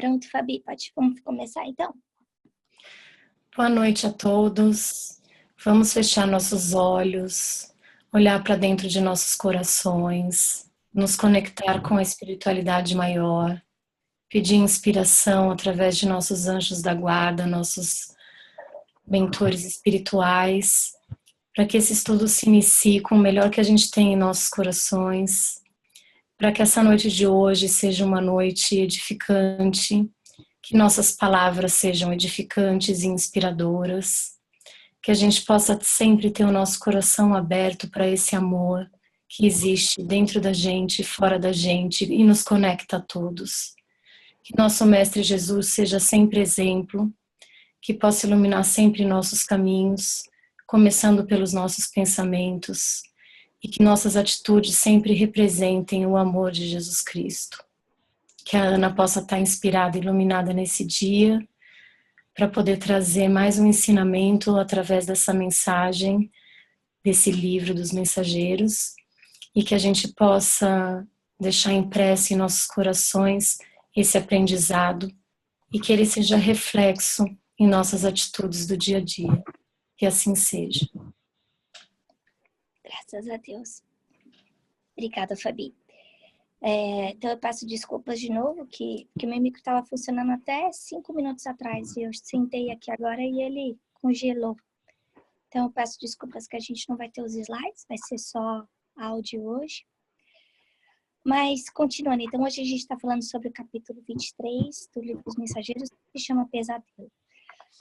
Pronto, Fabi, vamos começar então? Boa noite a todos. Vamos fechar nossos olhos, olhar para dentro de nossos corações, nos conectar com a espiritualidade maior, pedir inspiração através de nossos anjos da guarda, nossos mentores espirituais, para que esse estudo se inicie com o melhor que a gente tem em nossos corações, para que essa noite de hoje seja uma noite edificante, que nossas palavras sejam edificantes e inspiradoras, que a gente possa sempre ter o nosso coração aberto para esse amor que existe dentro da gente e fora da gente e nos conecta a todos. Que nosso Mestre Jesus seja sempre exemplo, que possa iluminar sempre nossos caminhos, começando pelos nossos pensamentos, e que nossas atitudes sempre representem o amor de Jesus Cristo. Que a Ana possa estar inspirada e iluminada nesse dia, para poder trazer mais um ensinamento através dessa mensagem, desse livro dos mensageiros, e que a gente possa deixar impresso em nossos corações esse aprendizado e que ele seja reflexo em nossas atitudes do dia a dia. Que assim seja. Graças a Deus. Obrigada, Fabi. Então eu peço desculpas de novo, que o meu micro estava funcionando até 5 minutos atrás e eu sentei aqui agora e ele congelou. Então eu peço desculpas que a gente não vai ter os slides, vai ser só áudio hoje. Mas continuando, então hoje a gente está falando sobre o capítulo 23 do livro dos mensageiros, que se chama Pesadelo.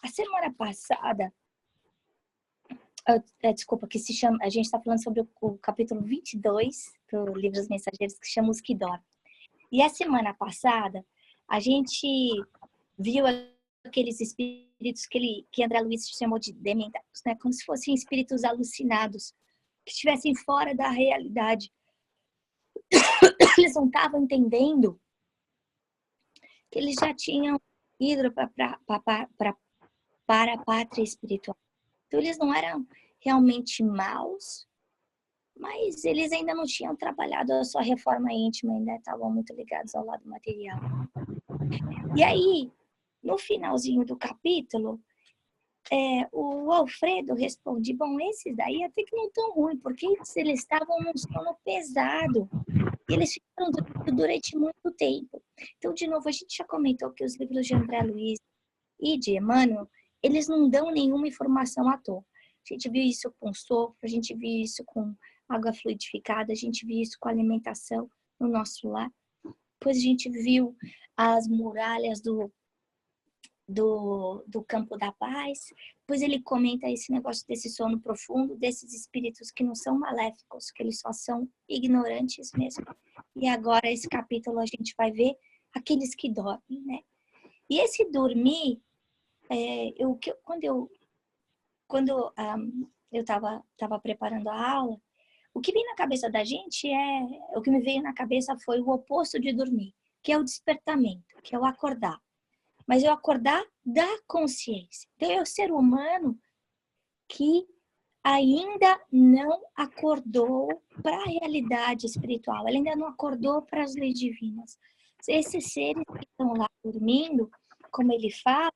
A semana passada, desculpa, a gente está falando sobre o capítulo 22 do livro dos mensageiros, que chama Os que Dormem. E a semana passada, a gente viu aqueles espíritos que André Luiz chamou de dementados, né? Como se fossem espíritos alucinados, que estivessem fora da realidade. Eles não estavam entendendo que eles já tinham ido para a pátria espiritual. Então, eles não eram realmente maus, mas eles ainda não tinham trabalhado a sua reforma íntima, ainda estavam muito ligados ao lado material. E aí, no finalzinho do capítulo, o Alfredo responde, bom, esses daí até que não estão ruins, porque eles estavam num sono pesado. E eles ficaram durante muito tempo. Então, de novo, a gente já comentou que os livros de André Luiz e de Emmanuel, eles não dão nenhuma informação à toa. A gente viu isso com sopro, a gente viu isso com água fluidificada, a gente viu isso com alimentação no nosso lar. Depois a gente viu as muralhas do campo da paz. Depois ele comenta esse negócio desse sono profundo, desses espíritos que não são maléficos, que eles só são ignorantes mesmo. E agora, esse capítulo, a gente vai ver aqueles que dormem, né? E esse dormir, quando eu estava preparando a aula, o que vem na cabeça da gente o que me veio na cabeça foi o oposto de dormir, que é o despertamento, que é o acordar. Mas é o acordar da consciência. Então, é o ser humano que ainda não acordou para a realidade espiritual, ele ainda não acordou para as leis divinas. Esses seres que estão lá dormindo, como ele fala,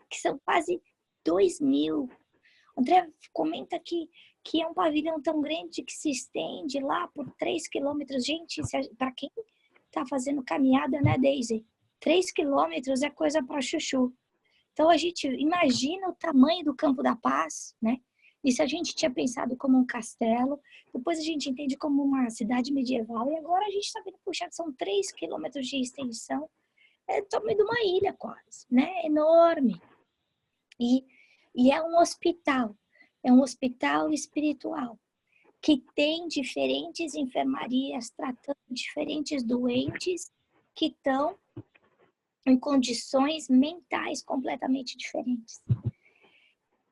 que são quase 2.000. André comenta que é um pavilhão tão grande que se estende lá por 3 quilômetros. Gente, para quem está fazendo caminhada, né, Daisy? 3 quilômetros é coisa para chuchu. Então, a gente imagina o tamanho do Campo da Paz, né? E se a gente tinha pensado como um castelo, depois a gente entende como uma cidade medieval, e agora a gente está vendo, puxa, são 3 quilômetros de extensão, é o tamanho de uma ilha quase, né? Enorme. E é um hospital espiritual, que tem diferentes enfermarias tratando diferentes doentes que estão em condições mentais completamente diferentes.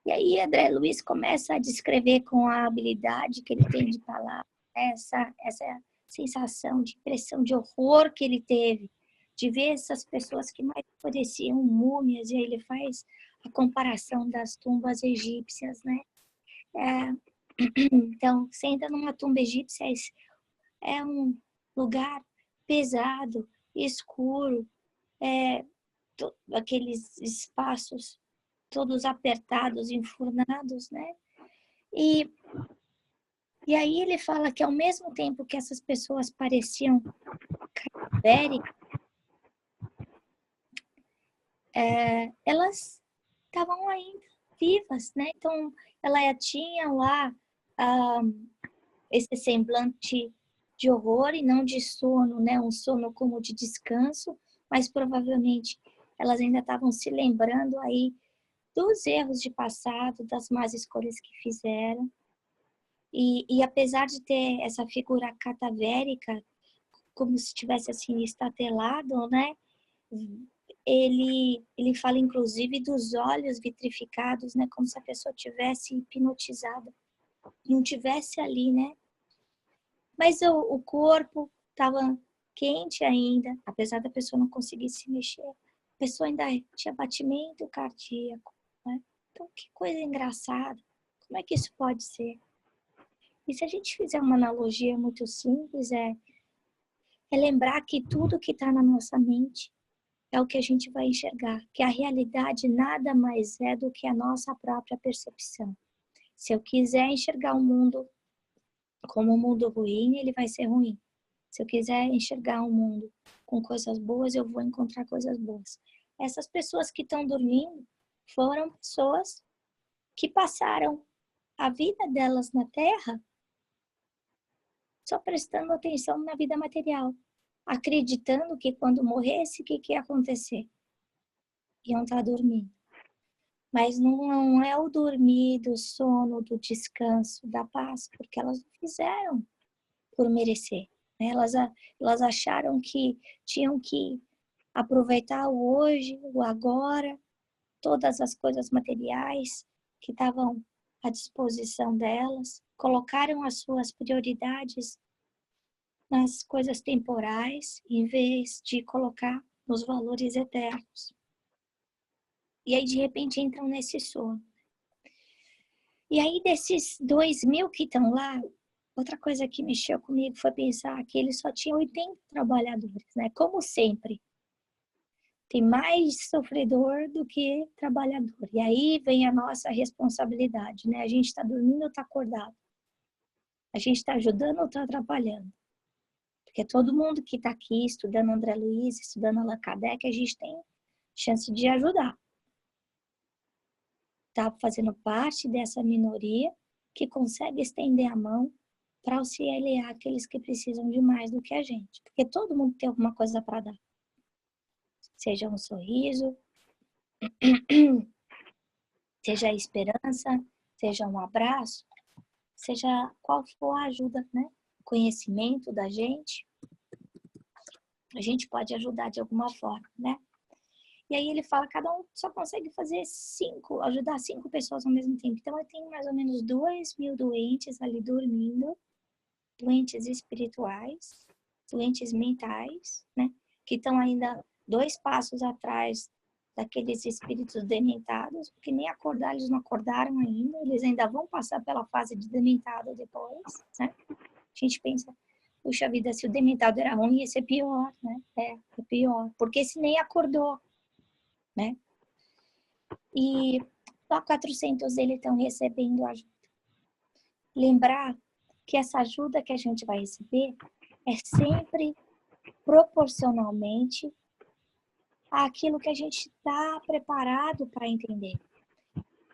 E aí André Luiz começa a descrever com a habilidade que ele tem de palavra, essa sensação de impressão de horror que ele teve, de ver essas pessoas que mais pareciam múmias, e aí ele faz a comparação das tumbas egípcias, né? Então, você entra numa tumba egípcia, é um lugar pesado, escuro, aqueles espaços todos apertados, enfurnados, né? E aí ele fala que ao mesmo tempo que essas pessoas pareciam cadavéricas, elas estavam ainda vivas, né? Então ela tinha lá esse semblante de horror e não de sono, né? Um sono como de descanso, mas provavelmente elas ainda estavam se lembrando aí dos erros de passado, das más escolhas que fizeram. E apesar de ter essa figura cadavérica, como se tivesse assim estatelado, né? Ele fala inclusive dos olhos vitrificados, né? Como se a pessoa tivesse hipnotizada, não tivesse ali, né? Mas o corpo estava quente ainda, apesar da pessoa não conseguir se mexer. A pessoa ainda tinha batimento cardíaco, né? Então, que coisa engraçada. Como é que isso pode ser? E se a gente fizer uma analogia muito simples, é lembrar que tudo que está na nossa mente é o que a gente vai enxergar, que a realidade nada mais é do que a nossa própria percepção. Se eu quiser enxergar o mundo como um mundo ruim, ele vai ser ruim. Se eu quiser enxergar um mundo com coisas boas, eu vou encontrar coisas boas. Essas pessoas que estão dormindo foram pessoas que passaram a vida delas na Terra só prestando atenção na vida material, acreditando que quando morresse, o que ia acontecer? Iam estar dormindo. Mas não é o dormir, do sono, do descanso, da paz, porque elas não fizeram por merecer. Né? Elas acharam que tinham que aproveitar o hoje, o agora, todas as coisas materiais que estavam à disposição delas, colocaram as suas prioridades nas coisas temporais, em vez de colocar nos valores eternos. E aí, de repente, entram nesse sono. E aí, desses 2.000 que estão lá, outra coisa que mexeu comigo foi pensar que eles só tinham 80 trabalhadores, né? Como sempre. Tem mais sofredor do que trabalhador. E aí vem a nossa responsabilidade, né? A gente está dormindo ou está acordado? A gente está ajudando ou está atrapalhando? Porque todo mundo que está aqui estudando André Luiz, estudando Allan Kardec, a gente tem chance de ajudar. Está fazendo parte dessa minoria que consegue estender a mão para auxiliar aqueles que precisam de mais do que a gente. Porque todo mundo tem alguma coisa para dar. Seja um sorriso, seja a esperança, seja um abraço, seja qual for a ajuda, né? Conhecimento da gente, a gente pode ajudar de alguma forma, né? E aí ele fala, cada um só consegue fazer 5, ajudar 5 pessoas ao mesmo tempo. Então eu tenho mais ou menos 2.000 doentes ali dormindo, doentes espirituais, doentes mentais, né? Que estão ainda 2 passos atrás daqueles espíritos dementados, porque nem acordar eles não acordaram ainda, eles ainda vão passar pela fase de dementado depois, né? A gente pensa, puxa vida, se o dementado era ruim, ia ser pior, né? É pior, porque se nem acordou, né? E só 400 deles estão recebendo ajuda. Lembrar que essa ajuda que a gente vai receber é sempre proporcionalmente àquilo que a gente está preparado para entender.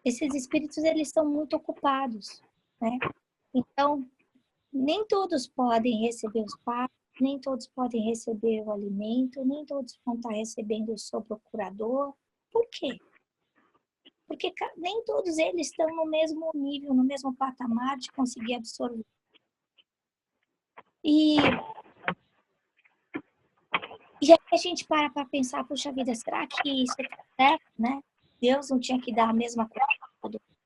Esses espíritos, eles são muito ocupados, né? Então, nem todos podem receber os passos, nem todos podem receber o alimento, nem todos vão estar recebendo o seu procurador. Por quê? Porque nem todos eles estão no mesmo nível, no mesmo patamar de conseguir absorver. E aí a gente para pensar, puxa vida, será que isso é certo, né? Deus não tinha que dar a mesma coisa para todo mundo.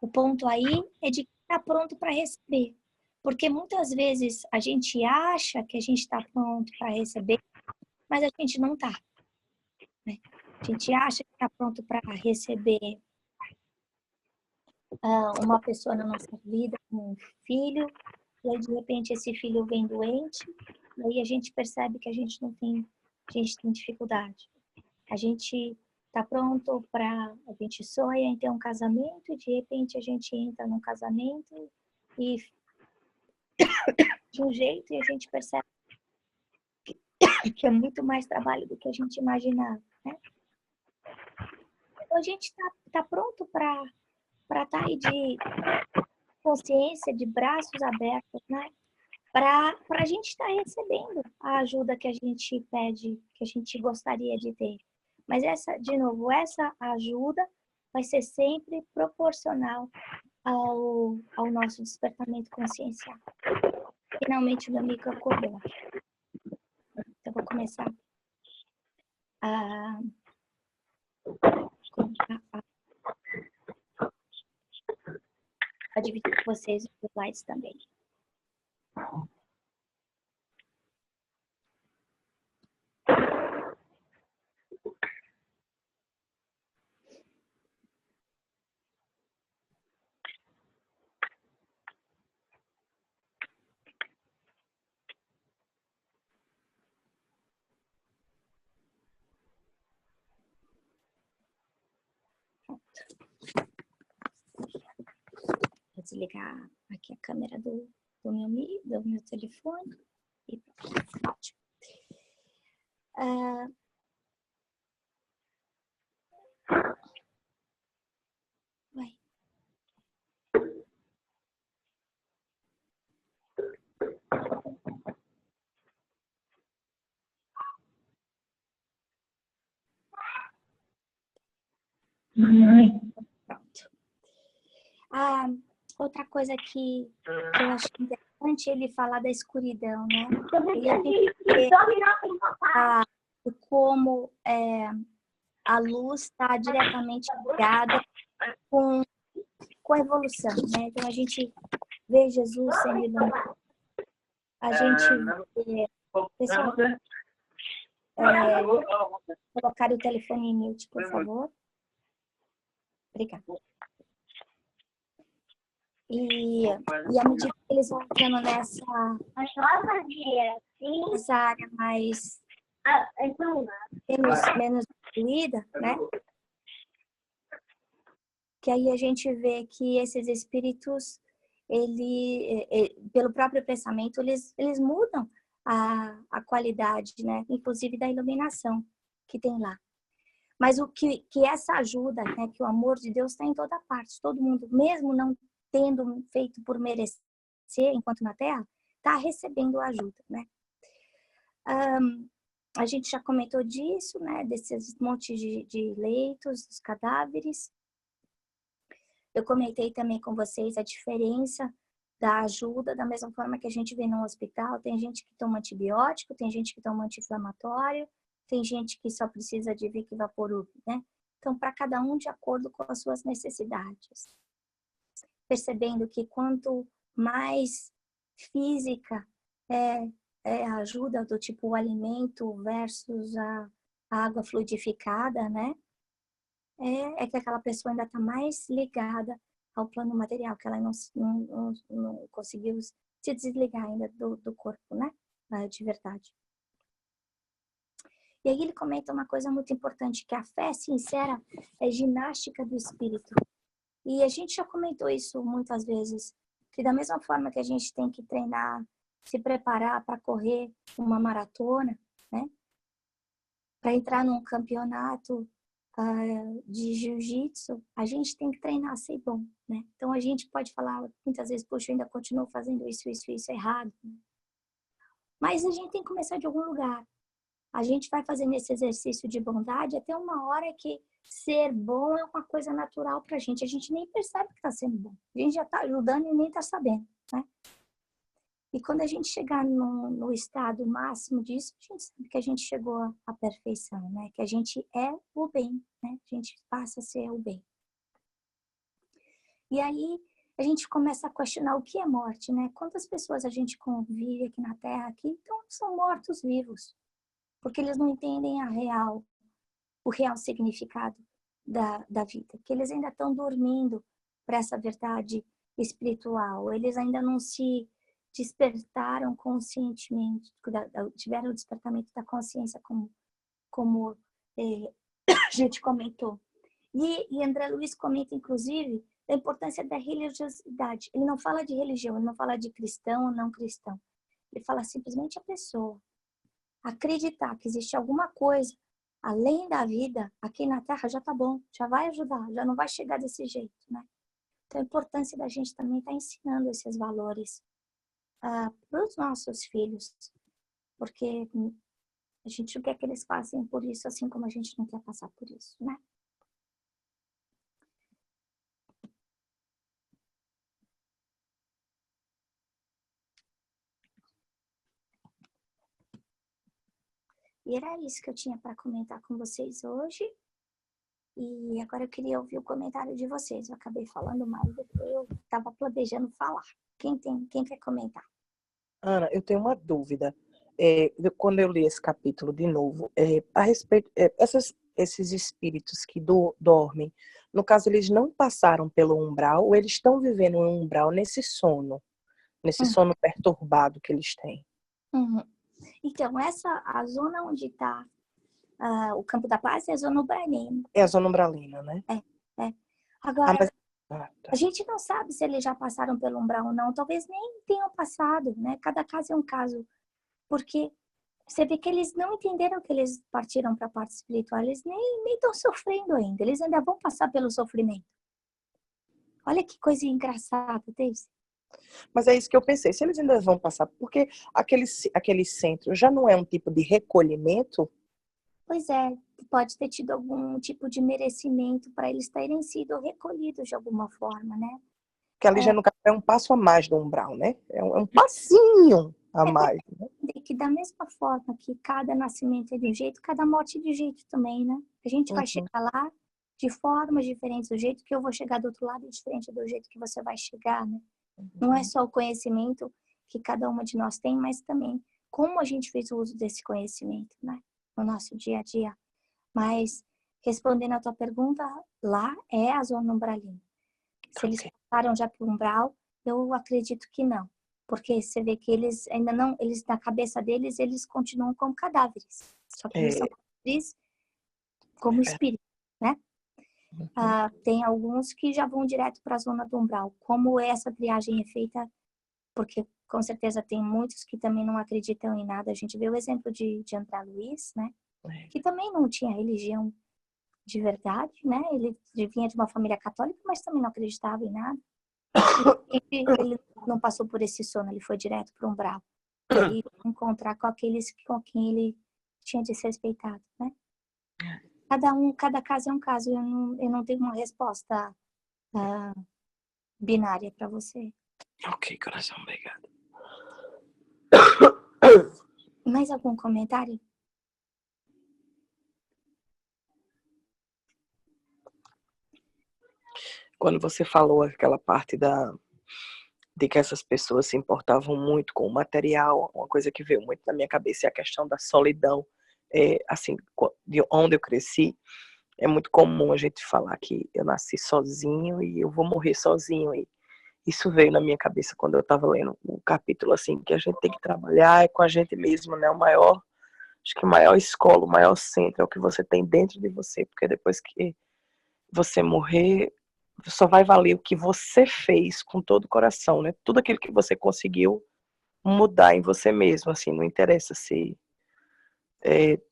O ponto aí é de quem está pronto para receber. Porque muitas vezes a gente acha que a gente está pronto para receber, mas a gente não está. Né? A gente acha que está pronto para receber uma pessoa na nossa vida, um filho, e aí de repente esse filho vem doente, E aí a gente percebe que a gente tem dificuldade. A gente tá pronto a gente sonha em ter um casamento e de repente a gente entra num casamento e de um jeito e a gente percebe que é muito mais trabalho do que a gente imaginava, né? Então a gente tá pronto para estar aí de consciência, de braços abertos, né? Para a gente estar recebendo a ajuda que a gente pede, que a gente gostaria de ter. Mas de novo, essa ajuda vai ser sempre proporcional ao nosso despertamento consciencial. Finalmente o meu amigo acordou. Então, vou começar a dividir com vocês os slides também. Vou desligar aqui a câmera do meu telefone. E pronto. Ótimo. Vai. Pronto. Outra coisa que eu acho interessante ele falar da escuridão, né? E como a luz está diretamente ligada com a evolução, né? Então a gente vê Jesus sendo iluminado, a gente vê, pessoal, colocar o telefone em mute, por favor. Obrigada. E à medida que eles vão entrando nessa área mais menos fluida, né? Que aí a gente vê que esses espíritos, pelo próprio pensamento, eles mudam a qualidade, né? Inclusive da iluminação que tem lá. Mas o que essa ajuda, né? Que o amor de Deus está em toda parte, todo mundo, mesmo não tendo feito por merecer, enquanto na Terra, está recebendo ajuda, né? A gente já comentou disso, né? Desses montes de leitos, dos cadáveres. Eu comentei também com vocês a diferença da ajuda, da mesma forma que a gente vê no hospital. Tem gente que toma antibiótico, tem gente que toma anti-inflamatório, tem gente que só precisa de Vic Vaporub, né? Então, para cada um de acordo com as suas necessidades. Percebendo que quanto mais física é a ajuda do tipo o alimento versus a água fluidificada, né? É que aquela pessoa ainda está mais ligada ao plano material, que ela não conseguiu se desligar ainda do corpo, né? De verdade. E aí ele comenta uma coisa muito importante, que a fé sincera é ginástica do espírito. E a gente já comentou isso muitas vezes, que da mesma forma que a gente tem que treinar, se preparar para correr uma maratona, né? Para entrar num campeonato de jiu-jitsu, a gente tem que treinar a ser bom, né? Então a gente pode falar muitas vezes, puxa, eu ainda continuo fazendo isso errado. Né? Mas a gente tem que começar de algum lugar. A gente vai fazendo esse exercício de bondade até uma hora que ser bom é uma coisa natural pra gente. A gente nem percebe que está sendo bom. A gente já está ajudando e nem está sabendo, né? E quando a gente chegar no estado máximo disso, a gente sabe que a gente chegou à perfeição, né? Que a gente é o bem, né? A gente passa a ser o bem. E aí a gente começa a questionar o que é morte, né? Quantas pessoas a gente convive aqui na Terra aqui, então são mortos vivos, porque eles não entendem o real significado da vida, que eles ainda estão dormindo para essa verdade espiritual, eles ainda não se despertaram conscientemente, tiveram o despertamento da consciência, como a gente comentou. E André Luiz comenta, inclusive, a importância da religiosidade. Ele não fala de religião, ele não fala de cristão ou não cristão. Ele fala simplesmente a pessoa acreditar que existe alguma coisa além da vida aqui na Terra, já tá bom, já vai ajudar, já não vai chegar desse jeito, né? Então, a importância da gente também estar ensinando esses valores para os nossos filhos, porque a gente não quer que eles passem por isso, assim como a gente não quer passar por isso, né? E era isso que eu tinha para comentar com vocês hoje. E agora eu queria ouvir o comentário de vocês. Eu acabei falando mais do que eu estava planejando falar. Quem quer comentar? Ana, eu tenho uma dúvida. Quando eu li esse capítulo de novo, a respeito, esses espíritos que dormem, no caso, eles não passaram pelo umbral ou eles estão vivendo um umbral nesse sono perturbado que eles têm? Uhum. Então, a zona onde está o Campo da Paz é a zona umbralina. É a zona umbralina, né? É. Agora, tá. a gente não sabe se eles já passaram pelo umbral ou não. Talvez nem tenham passado, né? Cada caso é um caso. Porque você vê que eles não entenderam que eles partiram para a parte espiritual. Eles nem estão sofrendo ainda. Eles ainda vão passar pelo sofrimento. Olha que coisa engraçada, Deise. Mas é isso que eu pensei. Se eles ainda vão passar, porque aquele centro já não é um tipo de recolhimento? Pois é, pode ter tido algum tipo de merecimento para eles terem sido recolhidos de alguma forma, né? Que ali já no caso é um passo a mais do umbral, né? É um passinho a mais. Né? Que da mesma forma que cada nascimento é de um jeito, cada morte é de um jeito também, né? A gente vai chegar lá de formas diferentes, do jeito que eu vou chegar do outro lado é diferente do jeito que você vai chegar, né? Não é só o conhecimento que cada uma de nós tem, mas também como a gente fez o uso desse conhecimento, né? No nosso dia a dia. Mas, respondendo a tua pergunta, lá é a zona umbralina. Se eles passaram já para o umbral, eu acredito que não. Porque você vê que eles ainda não, eles na cabeça deles, eles continuam como cadáveres. Só que eles são cadáveres como espírito, né? Tem alguns que já vão direto para a zona do umbral. Como essa triagem é feita, porque com certeza tem muitos que também não acreditam em nada. A gente vê o exemplo de André Luiz, né? Que também não tinha religião de verdade, né? Ele vinha de uma família católica, mas também não acreditava em nada. Ele não passou por esse sono, ele foi direto para o umbral. E aí encontrar com aqueles com quem ele tinha desrespeitado, né? Cada caso é um caso. Eu não tenho uma resposta binária para você. Ok, coração, obrigado. Mais algum comentário? Quando você falou aquela parte de que essas pessoas se importavam muito com o material, uma coisa que veio muito na minha cabeça é a questão da solidão. Assim, de onde eu cresci, é muito comum a gente falar que eu nasci sozinho e eu vou morrer sozinho. E isso veio na minha cabeça quando eu estava lendo o capítulo, assim, que a gente tem que trabalhar com a gente mesmo, né? Acho que o maior escola, o maior centro é o que você tem dentro de você, porque depois que você morrer, só vai valer o que você fez com todo o coração, né? Tudo aquilo que você conseguiu mudar em você mesmo, assim, não interessa se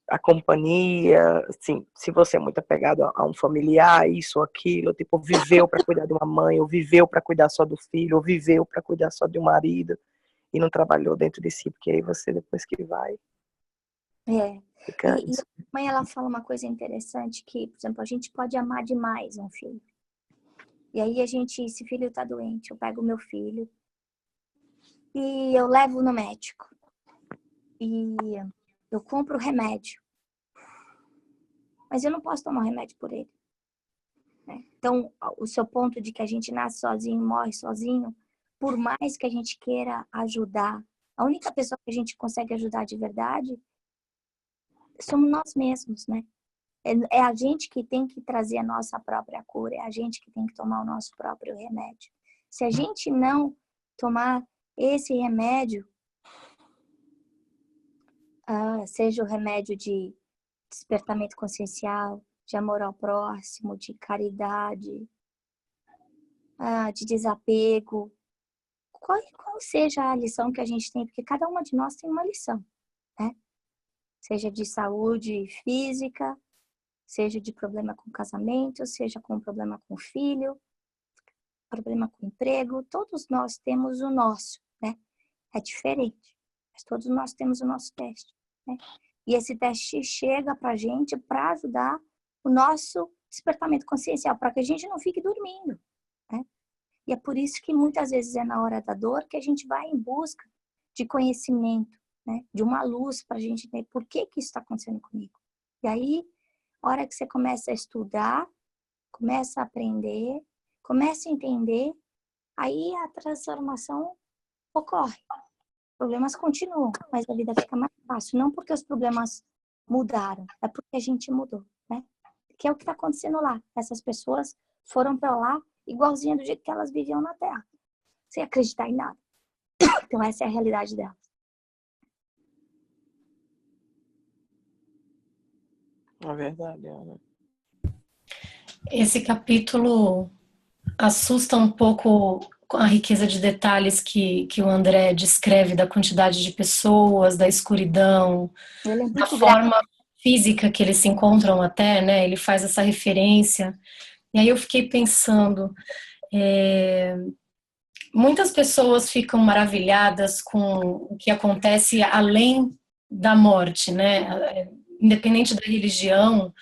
a companhia, assim, se você é muito apegado a um familiar, isso ou aquilo, tipo, viveu para cuidar de uma mãe, ou viveu para cuidar só do filho, ou viveu para cuidar só de um marido, e não trabalhou dentro de si, porque aí você, depois que vai... Fica E a mãe, ela fala uma coisa interessante, que, por exemplo, a gente pode amar demais um filho. E aí esse filho tá doente, eu pego o meu filho e eu levo no médico. E eu compro o remédio. Mas eu não posso tomar o remédio por ele. Né? Então, o seu ponto de que a gente nasce sozinho, morre sozinho, por mais que a gente queira ajudar, a única pessoa que a gente consegue ajudar de verdade somos nós mesmos, né? É a gente que tem que trazer a nossa própria cura, é a gente que tem que tomar o nosso próprio remédio. Se a gente não tomar esse remédio, seja o remédio de despertamento consciencial, de amor ao próximo, de caridade, de desapego, qual seja a lição que a gente tem, porque cada uma de nós tem uma lição, né? Seja de saúde física, seja de problema com casamento, seja com problema com filho, problema com emprego, todos nós temos o nosso, né? É diferente, mas todos nós temos o nosso teste, né? E esse teste chega pra gente para ajudar o nosso despertamento consciencial, para que a gente não fique dormindo, né? E é por isso que muitas vezes é na hora da dor que a gente vai em busca de conhecimento, né? De uma luz para a gente ver por que isso está acontecendo comigo. E aí, a hora que você começa a estudar, começa a aprender, começa a entender, aí a transformação ocorre. Os problemas continuam, mas a vida fica mais fácil. Não porque os problemas mudaram, é porque a gente mudou, né? Que é o que está acontecendo lá. Essas pessoas foram para lá igualzinha do jeito que elas viviam na Terra, sem acreditar em nada. Então essa é a realidade delas. É verdade, Ana. Esse capítulo assusta um pouco a riqueza de detalhes que o André descreve da quantidade de pessoas, da escuridão, da forma física que eles se encontram até, né? Ele faz essa referência. E aí eu fiquei pensando, muitas pessoas ficam maravilhadas com o que acontece além da morte, né? Independente da religião,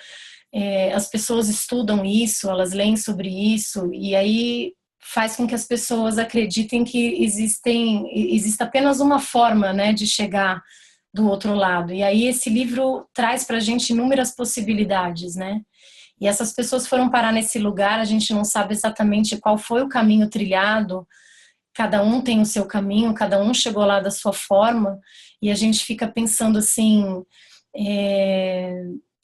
as pessoas estudam isso, elas leem sobre isso, e aí faz com que as pessoas acreditem que existe apenas uma forma, né, de chegar do outro lado. E aí esse livro traz para a gente inúmeras possibilidades, né? E essas pessoas foram parar nesse lugar, a gente não sabe exatamente qual foi o caminho trilhado, cada um tem o seu caminho, cada um chegou lá da sua forma, e a gente fica pensando assim,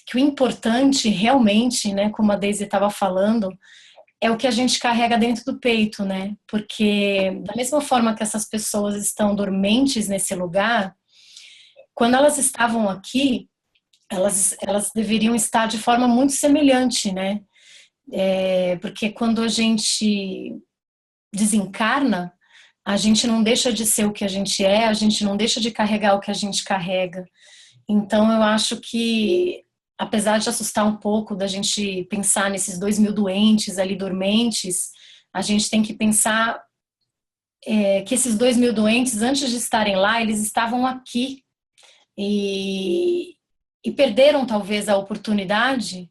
que o importante realmente, né, como a Daisy estava falando, é o que a gente carrega dentro do peito, né? Porque da mesma forma que essas pessoas estão dormentes nesse lugar, quando elas estavam aqui, elas deveriam estar de forma muito semelhante, né? Porque quando a gente desencarna, a gente não deixa de ser o que a gente é, a gente não deixa de carregar o que a gente carrega. Então, eu acho que, apesar de assustar um pouco da gente pensar nesses 2.000 doentes ali dormentes, a gente tem que pensar que esses 2.000 doentes, antes de estarem lá, eles estavam aqui e perderam talvez a oportunidade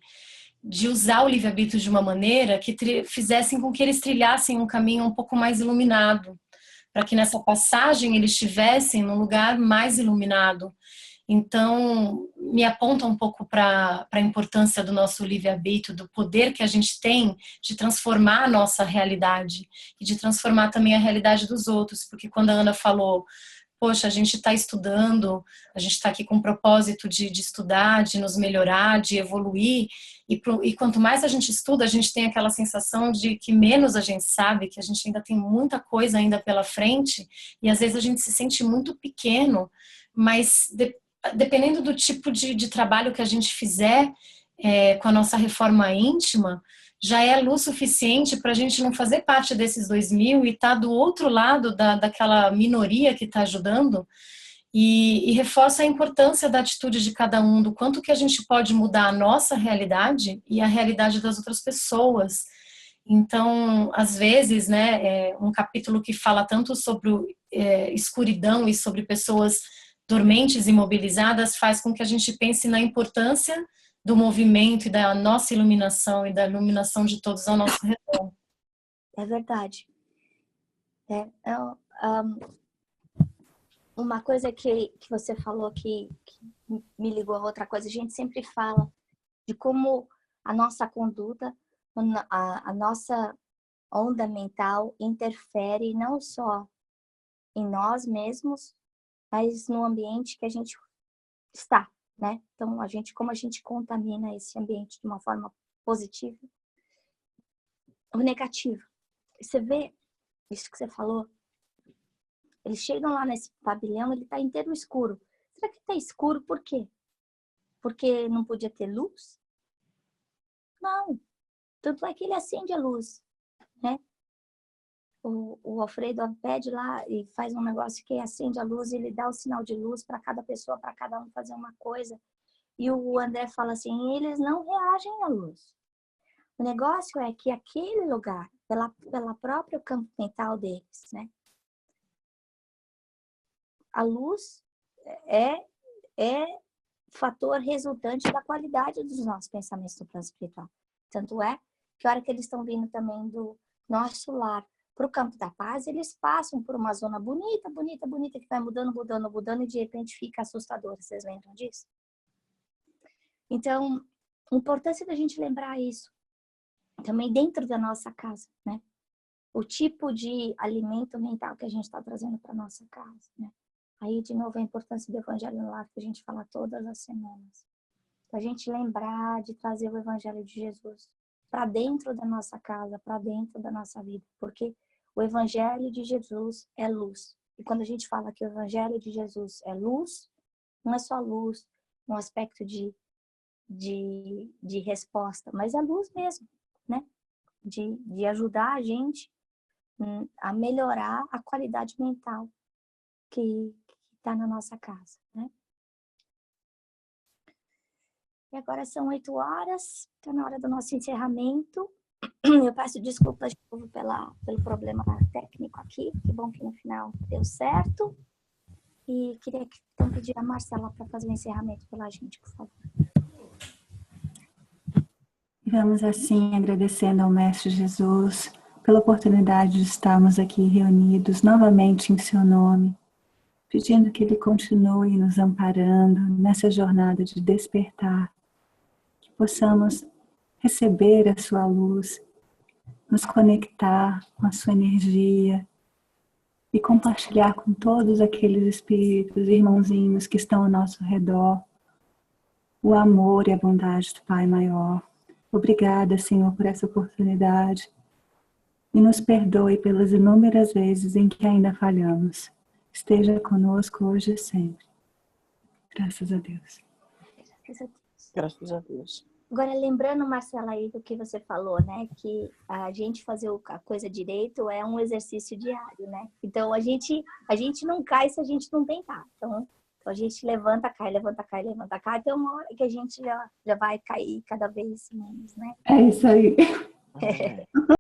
de usar o livre-arbítrio de uma maneira que fizessem com que eles trilhassem um caminho um pouco mais iluminado, para que nessa passagem eles estivessem num lugar mais iluminado. Então, me aponta um pouco para a importância do nosso livre-arbítrio, do poder que a gente tem de transformar a nossa realidade e de transformar também a realidade dos outros, porque quando a Ana falou, poxa, a gente está estudando, a gente está aqui com o propósito de estudar, de nos melhorar, de evoluir, e quanto mais a gente estuda, a gente tem aquela sensação de que menos a gente sabe, que a gente ainda tem muita coisa ainda pela frente, e às vezes a gente se sente muito pequeno, mas dependendo do tipo de trabalho que a gente fizer com a nossa reforma íntima, já é luz suficiente para a gente não fazer parte desses 2.000 e estar do outro lado daquela minoria que está ajudando, e reforça a importância da atitude de cada um, do quanto que a gente pode mudar a nossa realidade e a realidade das outras pessoas. Então, às vezes, né, um capítulo que fala tanto sobre escuridão e sobre pessoas dormentes, imobilizadas, faz com que a gente pense na importância do movimento e da nossa iluminação e da iluminação de todos ao nosso redor. É verdade. Uma coisa que você falou que me ligou a outra coisa, a gente sempre fala de como a nossa conduta, a nossa onda mental interfere não só em nós mesmos, mas no ambiente que a gente está, né? Então, como a gente contamina esse ambiente de uma forma positiva ou negativa. Você vê isso que você falou, Eles chegam lá nesse pavilhão, ele está inteiro escuro. Será que está escuro por quê? Porque não podia ter luz? Não. Tanto é que ele acende a luz, né? O Alfredo pede lá e faz um negócio que acende a luz e ele dá o sinal de luz para cada pessoa, para cada um fazer uma coisa. E o André fala assim, eles não reagem à luz. O negócio é que aquele lugar, pela própria campo mental deles, né? A luz é fator resultante da qualidade dos nossos pensamentos no plano espiritual. Tanto é que a hora que eles estão vindo também do nosso lar para o campo da paz, eles passam por uma zona bonita, bonita, bonita, que vai mudando, mudando, mudando, e de repente fica assustador. Vocês lembram disso? Então, a importância da gente lembrar isso também dentro da nossa casa, né? O tipo de alimento mental que a gente está trazendo para nossa casa, né? Aí, de novo, a importância do Evangelho no Lar, que a gente fala todas as semanas. A gente lembrar de trazer o Evangelho de Jesus para dentro da nossa casa, para dentro da nossa vida. Porque o Evangelho de Jesus é luz. E quando a gente fala que o Evangelho de Jesus é luz, não é só luz no aspecto de resposta, mas é luz mesmo, né? De ajudar a gente a melhorar a qualidade mental que está na nossa casa, né? E agora são 8 horas, está na hora do nosso encerramento. Eu peço desculpas de novo pelo problema técnico aqui, que bom que no final deu certo. E queria então pedir a Marcela para fazer o encerramento pela gente, por favor. Vamos assim agradecendo ao Mestre Jesus pela oportunidade de estarmos aqui reunidos novamente em seu nome, pedindo que Ele continue nos amparando nessa jornada de despertar, que possamos receber a sua luz, nos conectar com a sua energia e compartilhar com todos aqueles espíritos, irmãozinhos que estão ao nosso redor, o amor e a bondade do Pai Maior. Obrigada, Senhor, por essa oportunidade e nos perdoe pelas inúmeras vezes em que ainda falhamos. Esteja conosco hoje e sempre. Graças a Deus. Graças a Deus. Graças a Deus. Agora, lembrando, Marcela, aí do que você falou, né? Que a gente fazer a coisa direito é um exercício diário, né? Então, a gente não cai se a gente não tentar. Então a gente levanta, cai, levanta, cai, levanta, cai. Até uma hora que a gente já vai cair cada vez menos, né? É isso aí.